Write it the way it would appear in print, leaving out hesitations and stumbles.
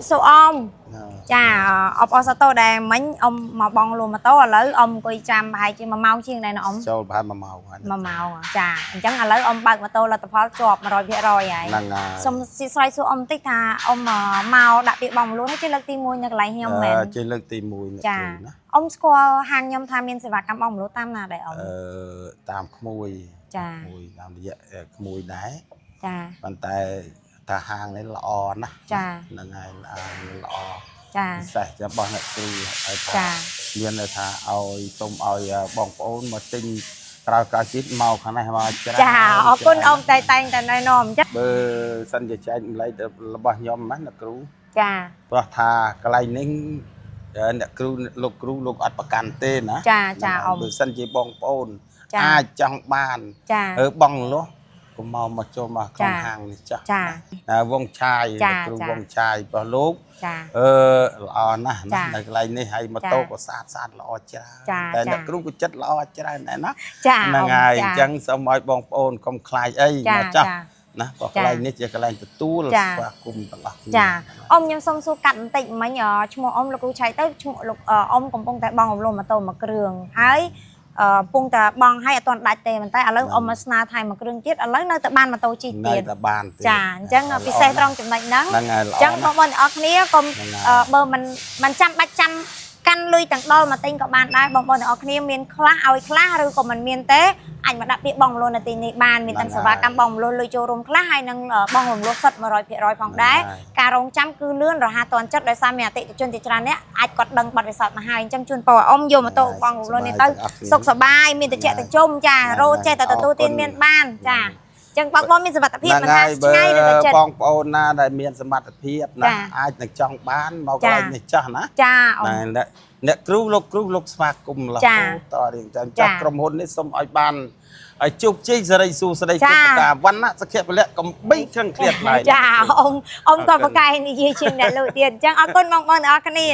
số om chà ở sao tôi đây mấy ông mà bong luôn mà tối lấy ông coi chăm hay chứ mà mau chiên này nó ông châu hai mà màu chà chẳng là lấy ông bạc mà tôi là tập pháo chọp mà rồi vậy rồi vậy xong xoay số ông tích thà ông mà mau đã bị bong luôn hết chứ lực tim mùi nhật lại heo mền trên lực tim mùi chà ông score hàng nhom tham miên sẽ và cam ông lúa tam nào để ông tam mùi chà mùi làm gì mùi đáy chà bàn tay ta hàng đấy lọ nè chà là ngày là lọ chà sạch cho bọn này từ chà miền là thà oi tôm oi bong ôn mà tinh rau cá chít màu khả này mà chà ở con ông tay tay tay này nòm chắc bơ sân giờ chạy lấy được bao nhiêu mắt là cứu chà và thà cái này nín nè cứu lục ăn bạc can tên á chà chà ông bơ sân chỉ bong ôn ai trong bàn ở bong luôn cũng mau mà cho mà con hàng này chắc vòng chai vòng chai vào lúc lò nè này cái này hay mà tô có sát lò chảแต่ អ្នកគ្រូក៏ចិត្តល្អច្រើនដែរណាហ្នឹងហើយអញ្ចឹងសូមឲ្យបងប្អូន កុំខ្លាចអីមកចាស់ណាក៏កន្លែងនេះជាកន្លែងទទួលស្វាគមន៍ទាំងអស់គ្នាចាអ៊ំខ្ញុំសូមសួរកាត់បន្តិចមិញឈ្មោះអ៊ំលោកគ្រូឆៃទៅឈ្មោះលោកអ៊ំកំពុងតែបងអប់រំម៉ូតូមួយគ្រឿងហើយពងតាបងឲ្យអត់ទាន់ដាច់ទេប៉ុន្តែឥឡូវអ៊ំមកស្នើថែមមួយគ្រឿងទៀតឥឡូវនៅតែបានម៉ូតូជិះទៀតចាអញ្ចឹងពិសេសត្រង់ចំណុចហ្នឹងអញ្ចឹងបងប្អូនទាំងអស់គ្នាកុំបើមិនចាំបាច់ចាំកាន់លុយទាំងដុលមកទិញក៏បានដែរបងប្អូនទាំងអស់គ្នាមានខ្លះឲ្យខ្លះឬក៏មិនមានទេអាចមកដាក់ពាក្យបងលួននៅទីនេះបានមានទាំងសេវាកម្មបងលួនលុយចូលរួមខ្លះហើយនឹងបងរំលោះសិត 100% ផងដែរការរងចាំគឺលឿនរហ័សទាន់ចិត្តដោយសារមានអតិថិជនជាច្រើនអ្នកអាចគាត់ដឹងបទពិសោធន៍មកហើយអញ្ចឹងជូនពរអ៊ំយកម៉ូតូបងលួននេះទៅសុខសប្បាយមានតិចតិចជុំចារោចេះតែទទួលទានមានបានចាចឹងបងប្អូនមានសមត្ថភាពមិនថាឆ្ងាយឬក៏ចិត្តបងប្អូនណាដែលមានសមត្ថភាពណាអាចនឹងចង់បានមកកន្លែងនេះចាស់ណាចាអ្នកគ្រូលោកស្វាគមន៍រហូតតរៀងចាំចាស់ក្រុមហ៊ុននេះសូមឲ្យបានឲ្យជោគជ័យសេរីសួស្តីពុទ្ធកាវណ្ណៈសុខៈពលៈកំបីខឹងឃ្លាតឡើយចាអ៊ំក៏ប្រកែកនិយាយជាងអ្នកលោកទៀតអញ្ចឹងអរគុណបងប្អូនទាំងអស់គ្នា